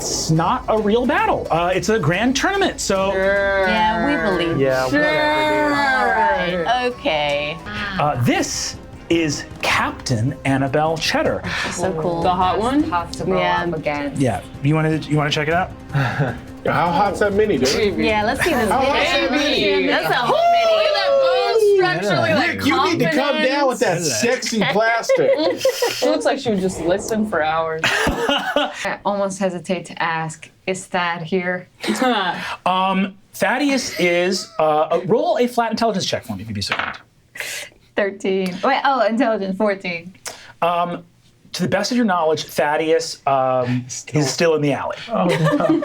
it's not a real battle. It's a grand tournament, so... Yeah, we believe. Yeah, whatever, All right. Okay. This is Captain Annabelle Cheddar. So cool. The hot one? Tough to go up against. Yeah, you want to check it out? How hot's that mini, dude? Yeah, let's see this How video. hot's that mini? That's a whole mini. Look at that bone structurally, like You need to come down with that sexy plastic. She looks like she would just listen for hours. I almost hesitate to ask, is Thad here? Thaddeus is... roll a flat intelligence check for me, if you'd be so kind. 13. Wait, intelligence, 14. To the best of your knowledge, Thaddeus is still in the alley. Oh, no.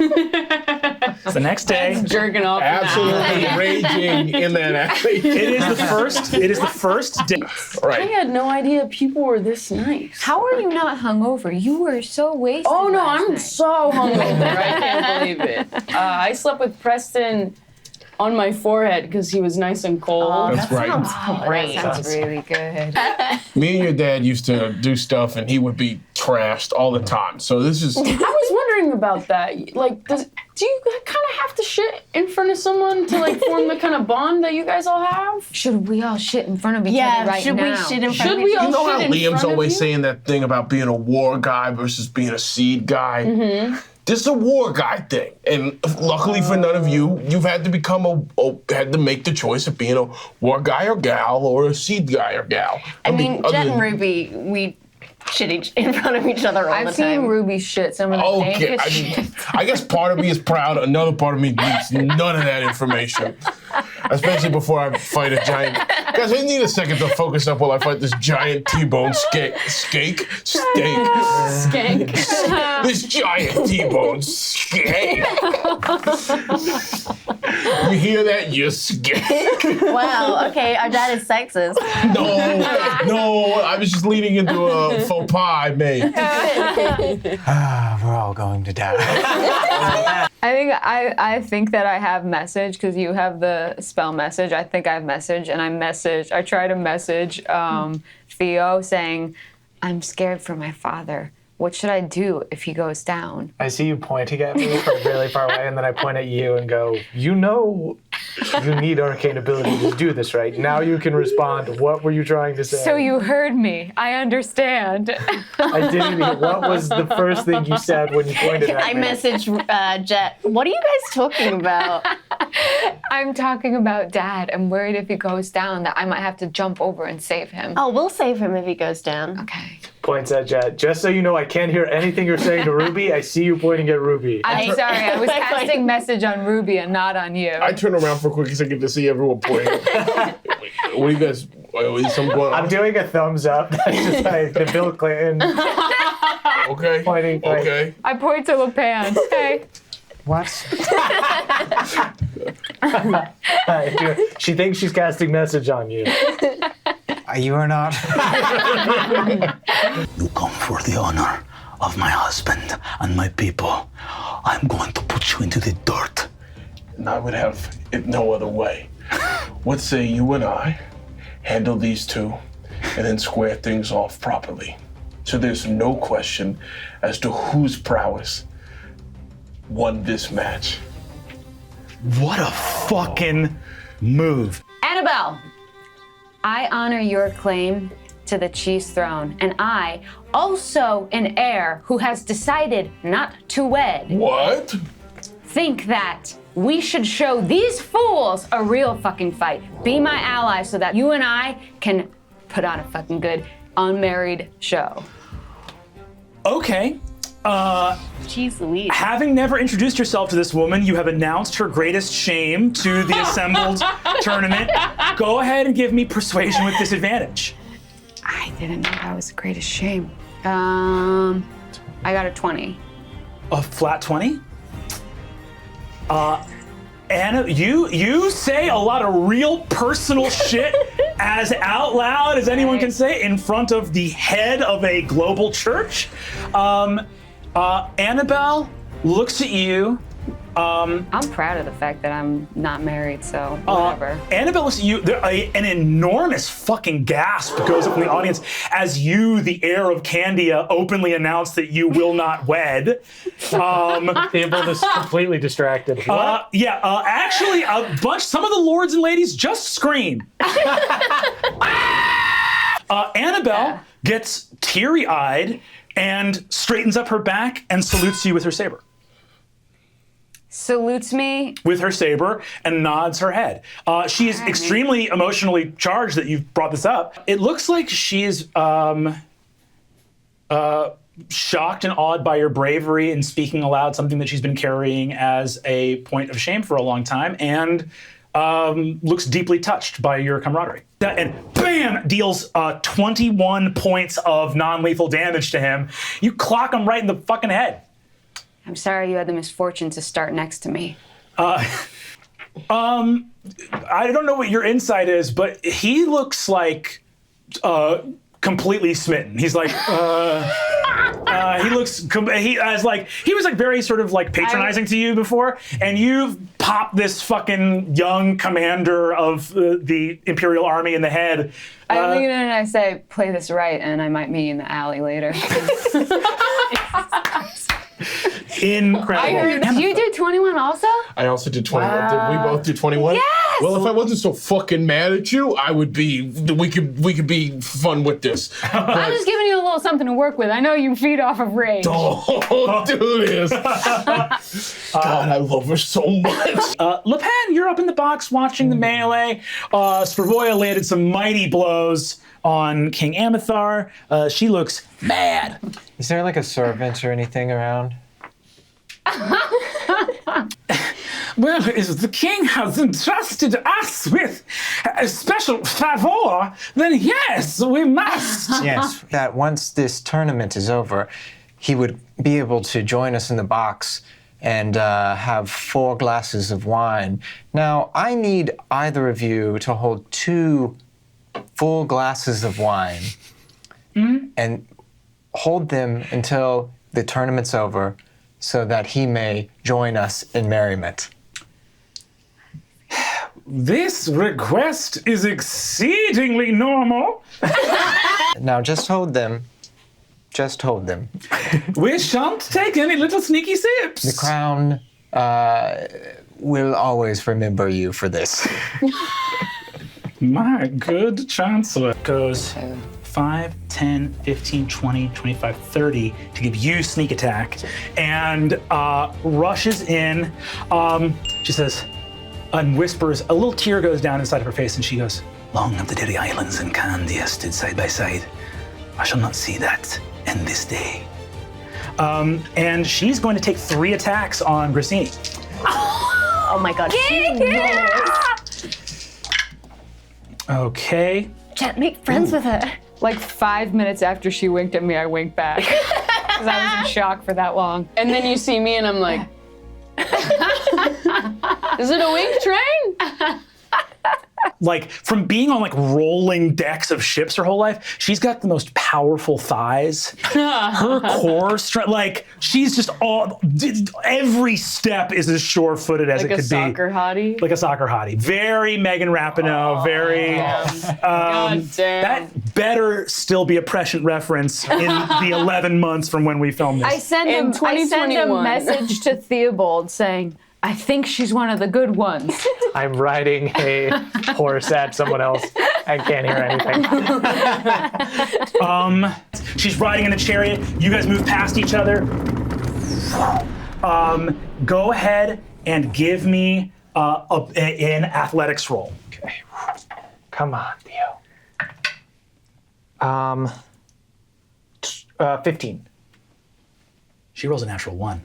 It's the next day. Jerking off. Absolutely raging in that alley. It is the first day. I Right. had no idea people were this nice. How are you not hungover? You were so wasted. Oh no, last I'm night. so hungover. I can't believe it. I slept with Preston on my forehead because he was nice and cold. That's right. Great. That sounds really good. Me and your dad used to do stuff, and he would be trashed all the time. So this is... I was wondering about that. Like, do you kind of have to shit in front of someone to like form the kind of bond that you guys all have? Should we all shit in front of each other right should now? we shit in front Should of we each all You know how shit in Liam's front of always you? saying that thing about being a war guy versus being a seed guy? This is a war guy thing, and luckily for none of you, you've had to had to make the choice of being a war guy or gal or a seed guy or gal. I mean, other Jet than- and Ruby, we shit in front of each other all I've the seen time. Ruby shit some of the Okay, dankest shit. I guess part of me is proud. Another part of me needs none of that information, especially before I fight a giant. Guys, I need a second to focus up while I fight this giant T-bone steak. Skank. This giant T-bone steak. You hear that? You skank. Wow, okay, our dad is sexist. No, I was just leading into a faux pas I made. We're all going to die. I think that I have message because you have the spell message. I think I have message, and I try to message Theo saying, I'm scared for my father. What should I do if he goes down? I see you pointing at me from really far away, and then I point at you and go, you know you need arcane ability to do this, right? Now you can respond. What were you trying to say? So you heard me. I understand. I didn't hear. What was the first thing you said when you pointed at I me? messaged Jet, what are you guys talking about? I'm talking about Dad. I'm worried if he goes down that I might have to jump over and save him. Oh, we'll save him if he goes down. Okay. Points at Jet. Just so you know, I can't hear anything you're saying to Ruby. I see you pointing at Ruby. I'm sorry. I was Like- casting message on Ruby and not on you. I turn around for a quick second to see everyone pointing. What do you guys? Is something going on? I'm doing a thumbs up. That's just like the Bill Clinton Okay. pointing. Like, Okay. I point to LePan. Hey. What? She thinks she's casting message on you. You are not. You come for the honor of my husband and my people. I'm going to put you into the dirt. And I would have it no other way. What say you and I handle these two and then square things off properly? So there's no question as to whose prowess won this match. What a fucking move. Annabelle, I honor your claim to the chief's throne, and I, also an heir who has decided not to wed, What? think that we should show these fools a real fucking fight. Be my ally so that you and I can put on a fucking good unmarried show. Okay. Jeez Louise. Having never introduced yourself to this woman, you have announced her greatest shame to the assembled tournament. Go ahead and give me persuasion with disadvantage. I didn't know that was the greatest shame. I got a 20. A flat 20? Anna, you say a lot of real personal shit as out loud as anyone can say in front of the head of a global church. Annabelle looks at you I'm proud of the fact that I'm not married, so whatever. Annabelle looks at you. An enormous fucking gasp goes up from the audience as you, the heir of Candia, openly announce that you will not wed. Theobald is completely distracted. What? Actually, some of the lords and ladies just scream. Annabelle gets teary-eyed and straightens up her back and salutes you with her saber. Salutes me. With her saber and nods her head. She is extremely emotionally charged that you've brought this up. It looks like she's shocked and awed by your bravery in speaking aloud something that she's been carrying as a point of shame for a long time, and looks deeply touched by your camaraderie. And bam! Deals 21 points of non-lethal damage to him. You clock him right in the fucking head. I'm sorry you had the misfortune to start next to me. I don't know what your insight is, but he looks like completely smitten. He's like, he was like very sort of like patronizing to you before, and you've popped this fucking young commander of the Imperial Army in the head. I lean in and I say, play this right, and I might meet you in the alley later. Incredible. Did you do 21 also? I also did 21. Did we both do 21? Yes! Well, if I wasn't so fucking mad at you, we could be fun with this. I'm just giving you a little something to work with. I know you feed off of rage. Don't do this. God, I love her so much. Le Pen, you're up in the box watching the melee. Stravoya landed some mighty blows on King Amithar. She looks mad. Is there like a servant or anything around? Well, if the king has entrusted us with a special favor, then yes, we must. Yes, that once this tournament is over, he would be able to join us in the box and have 4 glasses of wine. Now, I need either of you to hold 2 full glasses of wine and hold them until the tournament's over so that he may join us in merriment. This request is exceedingly normal. Now, just hold them. Just hold them. We shan't take any little sneaky sips. The crown will always remember you for this. My good chancellor. Goes 5, 10, 15, 20, 25, 30 to give you sneak attack, and rushes in. She says, and whispers, a little tear goes down inside of her face, and she goes, Long have the Derry Islands and Candia stood side by side. I shall not see that end this day. and she's going to take 3 attacks on Grassini. Oh my god. Okay. Jet, make friends with her. Like 5 minutes after she winked at me, I winked back. Because I was in shock for that long. And then you see me and I'm like, is it a wink train? Like, from being on like rolling decks of ships her whole life, she's got the most powerful thighs. Her core strength, like, she's just every step is as sure-footed as Like it a could soccer be. hottie? Like a soccer hottie. Very Megan Rapinoe, very... God damn. That better still be a prescient reference in the 11 months from when we filmed this. I sent In a 2021. message to Theobald saying, I think she's one of the good ones. I'm riding a horse at someone else. I can't hear anything. She's riding in a chariot. You guys move past each other. Go ahead and give me an athletics roll. Okay. Come on, Theo. 15. She rolls a natural 1.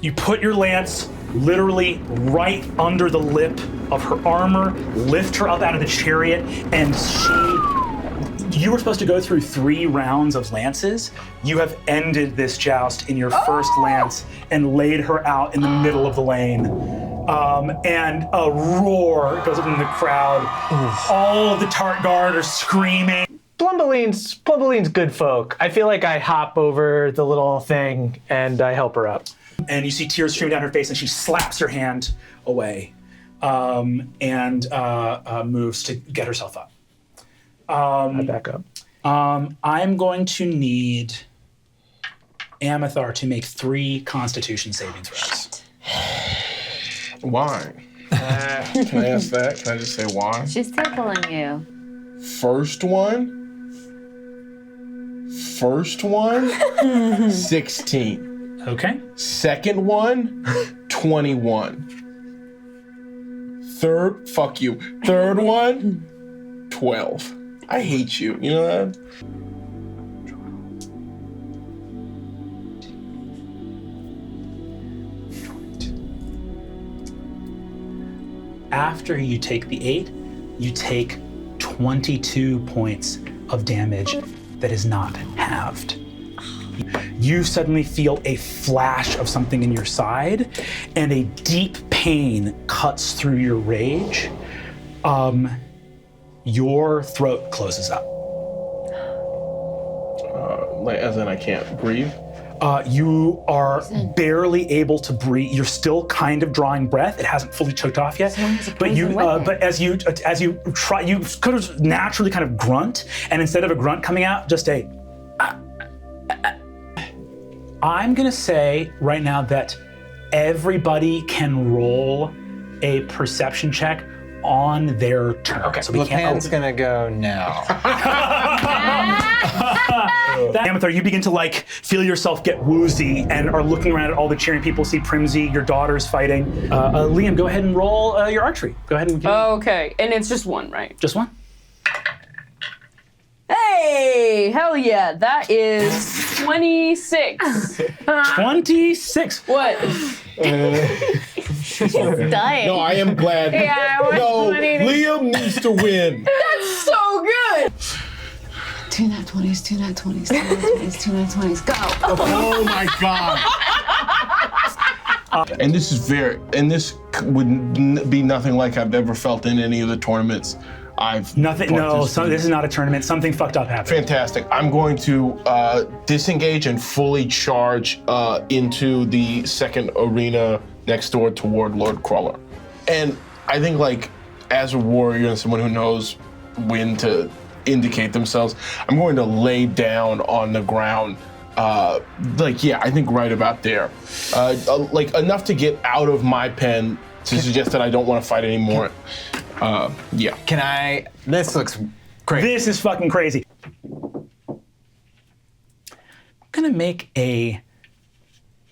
You put your lance literally right under the lip of her armor, lift her up out of the chariot, and you were supposed to go through 3 rounds of lances. You have ended this joust in your first lance and laid her out in the middle of the lane. And a roar goes up in the crowd. All of the Tart Guard are screaming. One Plumbaline's good folk. I feel like I hop over the little thing and I help her up. And you see tears streaming down her face, and she slaps your hand away and moves to get herself up. I back up. I'm going to need Amithar to make 3 Constitution saving throws. Why? Can I ask that? Can I just say why? She's tickling you. First one, 16. Okay. Second one, 21. Third one, 12. I hate you. You know that? After you take the 8, you take 22 points of damage that is not halved. You suddenly feel a flash of something in your side, and a deep pain cuts through your rage. Your throat closes up. Like, as in I can't breathe? You are barely able to breathe. You're still kind of drawing breath. It hasn't fully choked off yet. But as you try, you could have naturally kind of grunt, and instead of a grunt coming out, just a. I'm gonna say right now that everybody can roll a perception check on their turn. Okay. So we Lapan's gonna go now. Amithar, you begin to feel yourself get woozy and are looking around at all the cheering people. See Primsy, your daughter's fighting. Liam, go ahead and roll your archery. Go ahead and Okay, and it's just one, right? just one. Hey, hell yeah, that is 26. 26. What? Dying. No, I am glad. Yeah, I was No, wanting to- Liam needs to win. So good. 2 nat 20s, 2 nat 20s, 2 nat 20s, 2 nat 20s, go! Oh my God. And this would be nothing like I've ever felt in any of the tournaments I've Nothing. No, participated. this is not a tournament. Something fucked up happened. Fantastic. I'm going to disengage and fully charge into the second arena next door toward Lord Crawler. And I think, as a warrior and someone who knows when to indicate themselves, I'm going to lay down on the ground. I think right about there. Enough to get out of my pen to suggest that I don't want to fight anymore. Yeah. Can I? This looks great. This is fucking crazy. I'm gonna make a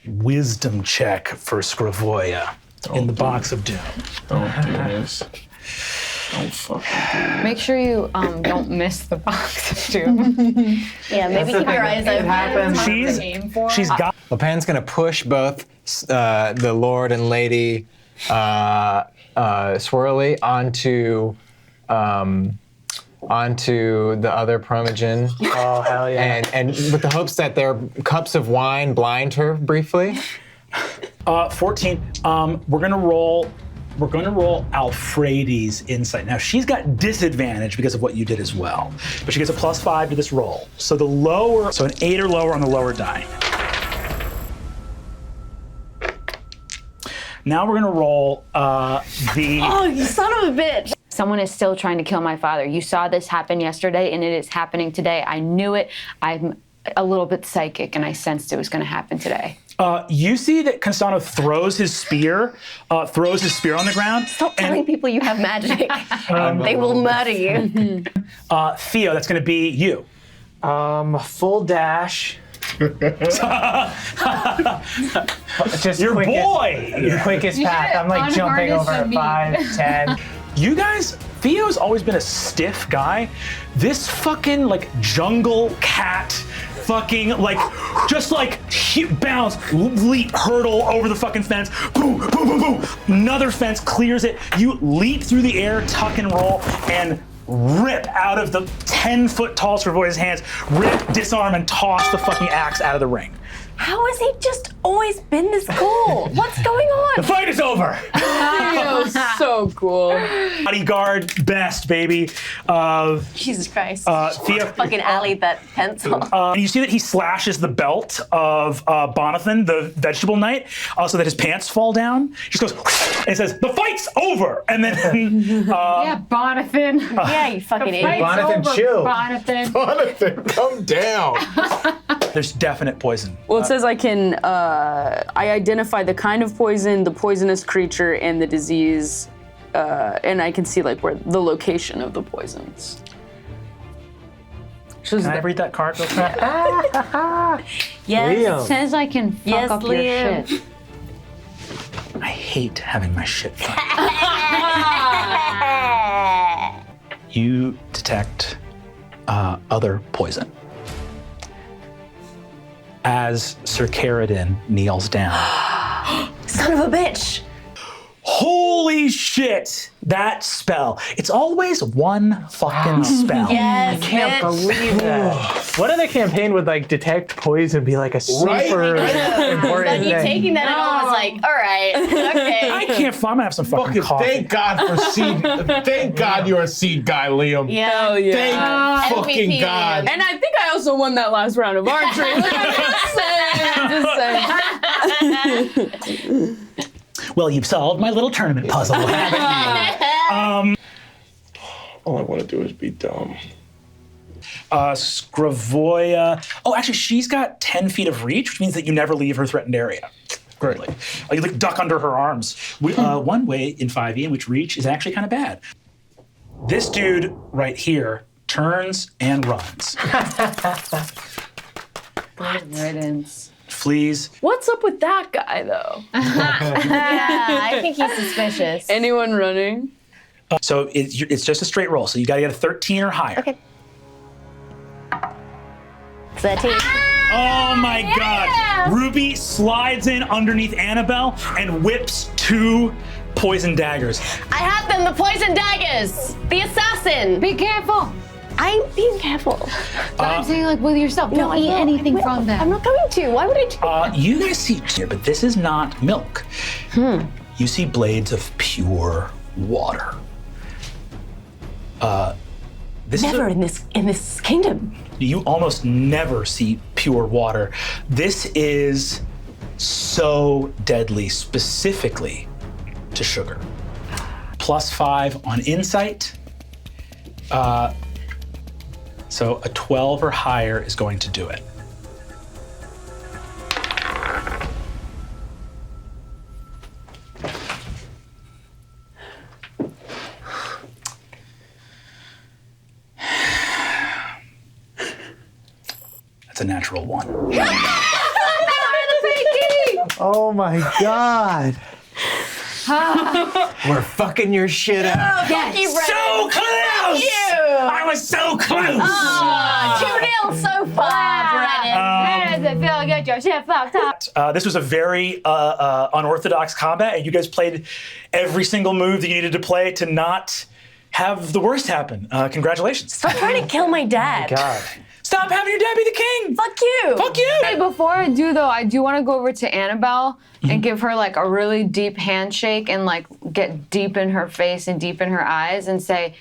wisdom check for Scrivoia in the box of doom. Don't do this. Don't fucking Make sure you don't miss the box of doom. Yeah, maybe keep your eyes open. happens. She's got. Lapan's gonna push both the Lord and Lady Swirly onto the other Promogen, Oh, hell yeah. and with the hopes that their cups of wine blind her briefly. 14. We're gonna roll Alfredi's insight. Now she's got disadvantage because of what you did as well, but she gets a +5 to this roll. So an 8 or lower on the lower die. Now we're gonna roll the. Oh, you son of a bitch. Someone is still trying to kill my father. You saw this happen yesterday, and it is happening today. I knew it. I'm a little bit psychic, and I sensed it was going to happen today. You see that Constano throws his spear on the ground. Stop telling people you have magic. They will murder you. Theo, that's gonna be you. Full dash. Just Your quickest, boy! The quickest path. I'm jumping over at 5, 10. You guys, Theo's always been a stiff guy. This fucking jungle cat fucking bounce, leap, hurdle over the fucking fence, boom, boom, boom, boom. Another fence clears it. You leap through the air, tuck and roll, and rip out of the 10-foot tall Scrivoia's hands, rip, disarm, and toss the fucking axe out of the ring. How has he just always been this cool? What's going on? The fight is over. Theo's so cool. Bodyguard best, baby. Jesus Christ. Theo, Fucking alley that pencil. and you see that he slashes the belt of Bonathan, the vegetable knight, so that his pants fall down. He just goes and says, "The fight's over!" And then Yeah, Bonathan. Yeah, you fucking The idiot. fight's Bonathan, over, chill. Bonathan. Jonathan, come down. there's definite poison. Well, it says I can, I identify the kind of poison, the poisonous creature, and the disease, and I can see like where the location of the poisons. Can I read that card real quick? Yes. Liam. Says I can fuck Yes, up your Liam. shit. I hate having my shit fucked. You detect other poison. As Sir Caradin kneels down. Son of a bitch. Holy shit! That spell. It's always one fucking spell. Yes, Can't bitch. believe that. What if the campaign would like detect poison be like a super important But you thing? taking that at all was like, all right, okay. I can't find. I'm gonna have some fucking coffee. Thank God for seed. Thank God you're a seed guy, Liam. Yeah. Hell yeah. Thank fucking MVP, God. Liam. And I think I also won that last round of archery. Like, I'm just saying. Well, you've solved my little tournament puzzle, haven't you? All I want to do is be dumb. Scrivoia. Oh, actually, she's got 10 feet of reach, which means that you never leave her threatened area. Great. You like duck under her arms. One way in 5e in which reach is actually kind of bad. This dude right here turns and runs. Riddance. Flees. What's up with that guy though? Yeah, I think he's suspicious. Anyone running? So it's just a straight roll. So you got to get a 13 or higher. Okay. 13. Oh my God. Ruby slides in underneath Annabelle and whips 2 poison daggers. I have them, the poison daggers. The assassin. Be careful. I'm being careful. But I'm saying like with yourself. Don't eat anything from them. I'm not going to. Why would I do You guys see here, but this is not milk. You see blades of pure water. This Never is in this kingdom. you almost never see pure water. This is so deadly, specifically to sugar. +5 on insight. So a 12 or higher is going to do it. That's a natural 1. Oh my God. We're fucking your shit up. So close! I was so close! 2-0 so far, Brennan. How does it feel to get your shit fucked up? This was a very unorthodox combat, and you guys played every single move that you needed to play to not have the worst happen. Congratulations. Stop trying to kill my dad. God. Stop having your dad be the king! Fuck you. Fuck you! Hey, before I do though, I do want to go over to Annabelle and give her like a really deep handshake and like get deep in her face and deep in her eyes and say,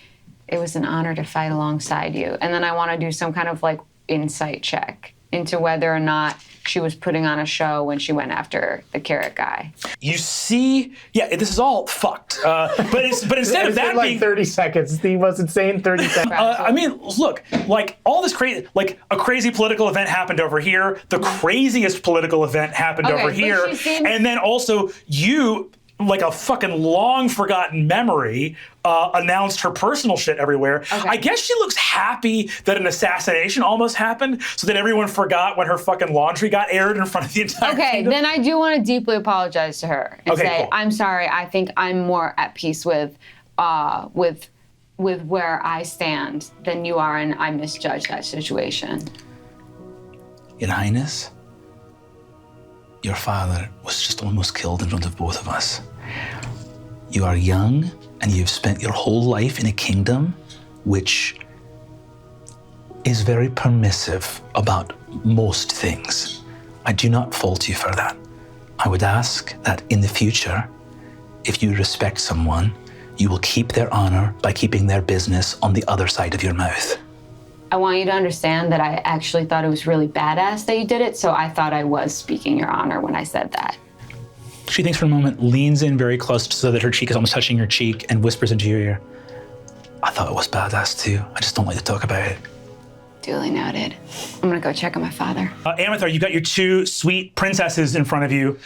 it was an honor to fight alongside you. And then I want to do some kind of like insight check into whether or not she was putting on a show when she went after the carrot guy. You see, yeah, this is all fucked. But instead of It's that been like being 30 seconds. The most insane 30 seconds. I mean, look, like all this crazy, like a crazy political event happened over here. The craziest political event happened Okay, over but here. she seems- And then also you, like a fucking long forgotten memory, announced her personal shit everywhere. Okay. I guess she looks happy that an assassination almost happened so that everyone forgot when her fucking laundry got aired in front of the entire Okay, kingdom. then I do want to deeply apologize to her and Okay, say, cool. I'm sorry, I think I'm more at peace with where I stand than you are, and I misjudged that situation. Your Highness, your father was just almost killed in front of both of us. You are young, and you've spent your whole life in a kingdom which is very permissive about most things. I do not fault you for that. I would ask that in the future, if you respect someone, you will keep their honor by keeping their business on the other side of your mouth. I want you to understand that I actually thought it was really badass that you did it, so I thought I was speaking your honor when I said that. She thinks for a moment, leans in very close so that her cheek is almost touching your cheek, and whispers into your ear. I thought it was badass too. I just don't like to talk about it. Duly noted. I'm gonna go check on my father. Amithar, you've got your two sweet princesses in front of you.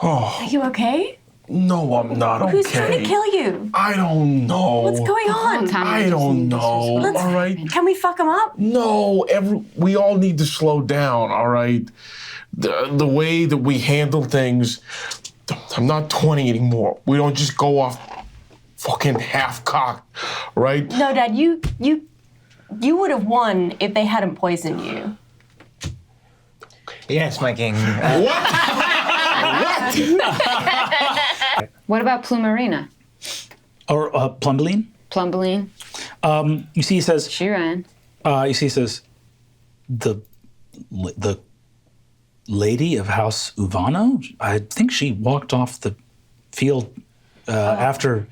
Oh, Are you okay? no, I'm not okay. Who's trying to kill you? I don't know. What's going on? I don't know. Let's- All right. Can we fuck him up? No, we all need to slow down, all right? The way that we handle things, I'm not 20 anymore. We don't just go off fucking half-cocked, right? No, Dad, you would have won if they hadn't poisoned you. Yes, my king. What about Plumarina? Or Plumbeline. Plumbeline? You see, he says, She ran. the lady of House Uvano, I think she walked off the field after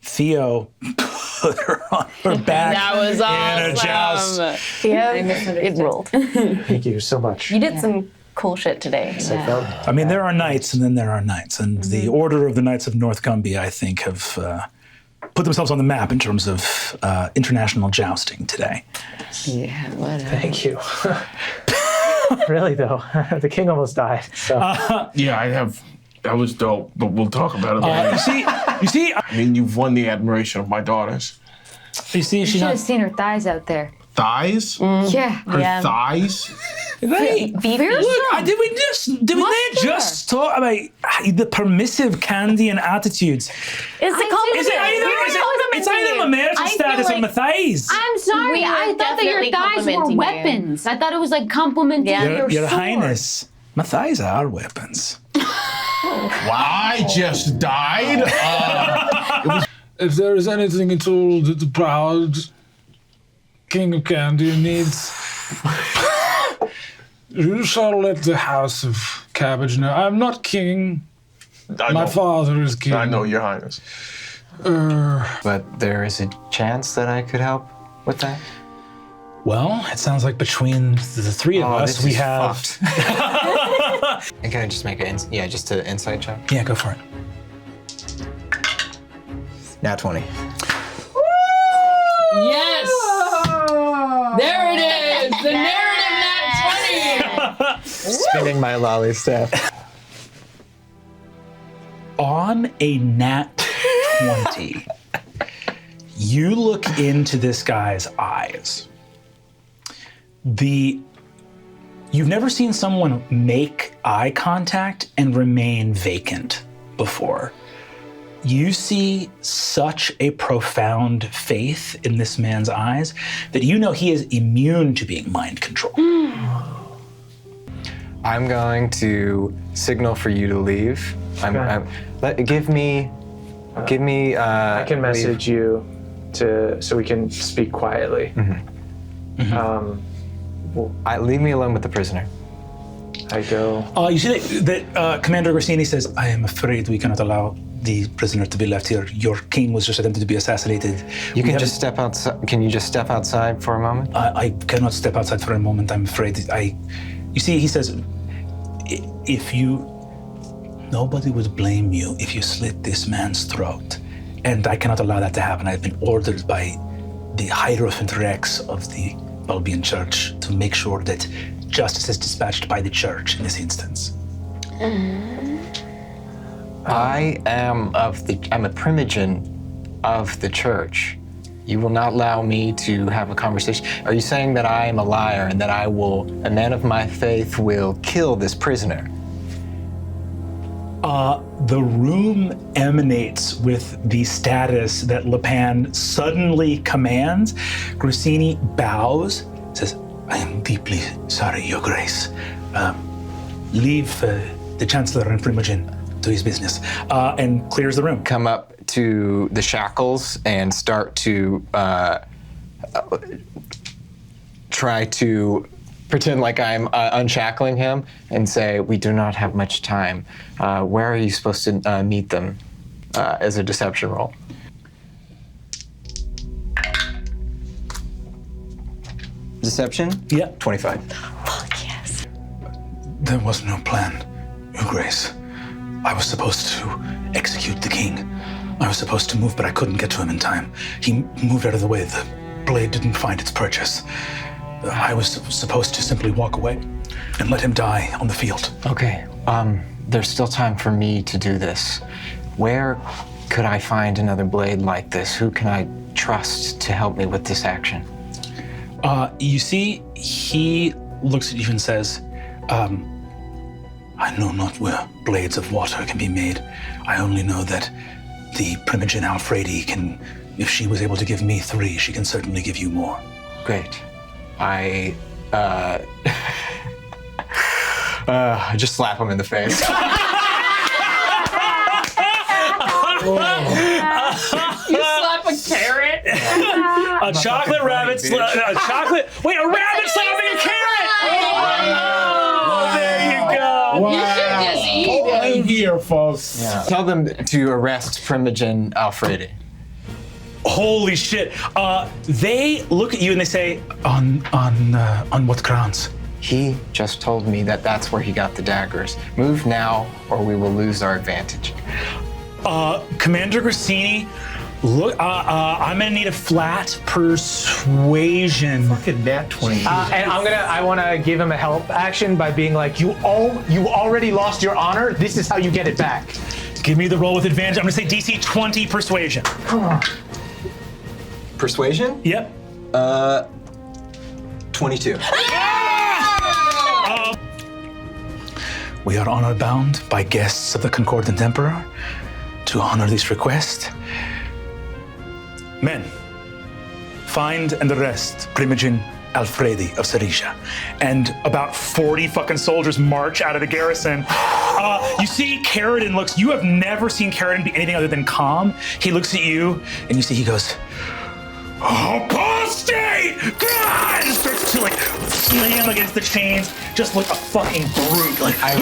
Theo put her on her back That was in a joust. Yeah, I misunderstood. it rolled. Thank you so much. You did some cool shit today. I mean, there are knights and then there are knights. And the Order of the Knights of Northcumbia, I think, have put themselves on the map in terms of international jousting today. Yeah, whatever. Thank you. Really though, the king almost died. So Yeah, that was dope, but we'll talk about it later. You see, I mean, you've won the admiration of my daughters. you see, You she's should not. have seen her thighs out there. Thighs? Yeah. Her thighs? Right. Beefy. Look, did we just talk about the permissive Candian attitudes? It's a compliment. It's either my marital status or my thighs. I'm sorry. We are I thought that your definitely thighs were complimenting you. weapons. I thought it was like complimenting Yeah. Your sword. Highness, my thighs are weapons. I just died? If there is anything at all that the proud King of Candia needs, you shall let the House of Cabbage know. I'm not king. I My know. father is king. I know, Your Highness. But there is a chance that I could help with that. Well, it sounds like between the three of us, this we is have. fucked. And can I just make just an insight check? Yeah, go for it. Nat 20. Yes! There it is! The narrative nat 20! Spinning my lolly staff. On a nat 20, you look into this guy's eyes. You've never seen someone make eye contact and remain vacant before. You see such a profound faith in this man's eyes that you know he is immune to being mind controlled. I'm going to signal for you to leave. Give me. I can message you so we can speak quietly. Leave me alone with the prisoner. I go. You see that Commander Rossini says, I am afraid we cannot allow the prisoner to be left here. Your king was just attempted to be assassinated. You can just step outside. Can you just step outside for a moment? I cannot step outside for a moment, I'm afraid. You see, he says, nobody would blame you if you slit this man's throat. And I cannot allow that to happen. I've been ordered by the Hierophant Rex of the Bulbian Church to make sure that justice is dispatched by the church in this instance. I'm a primogen of the church. You will not allow me to have a conversation. Are you saying that I am a liar and that a man of my faith will kill this prisoner? The room emanates with the status that Lepan suddenly commands. Grusini bows, says, I am deeply sorry, Your Grace. Leave the Chancellor and Primogen to his business, and clears the room. Come up to the shackles and start to try to pretend like I'm unshackling him and say, we do not have much time. Where are you supposed to meet them as a deception roll? Deception? Yeah. 25. There was no plan, Your Grace. I was supposed to execute the king. I was supposed to move, but I couldn't get to him in time. He moved out of the way. The blade didn't find its purchase. I was supposed to simply walk away and let him die on the field. Okay, there's still time for me to do this. Where could I find another blade like this? Who can I trust to help me with this action? You see, he looks at you and says, I know not where blades of water can be made. I only know that the Primogen Alfredi can, if she was able to give me 3, she can certainly give you more. Great. I just slap him in the face. You slap a carrot? A chocolate rabbit, a rabbit slapping a carrot! Oh, there you go. You should just eat it. Here, folks. Yeah. Tell them to arrest Primogen Alfredi. Holy shit. They look at you and they say, on what grounds? He just told me that that's where he got the daggers. Move now, or we will lose our advantage. Commander Grassini, look, I'm gonna need a flat persuasion. Fucking nat 20. And I want to give him a help action by being like, you already lost your honor. This is how you get it back. Give me the roll with advantage. I'm gonna say DC 20 persuasion. Persuasion? Yep. 22. We are honor bound by guests of the Concordant Emperor to honor this request. Men, find and arrest Primogen Alfredi of Silesia. And about 40 fucking soldiers march out of the garrison. You see Carradine looks, you have never seen Carradine be anything other than calm. He looks at you and you see he goes, apostate! God! And starts to like slam against the chains, just like a fucking brute. Like, I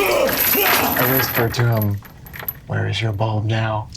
whispered to him, where is your bulb now?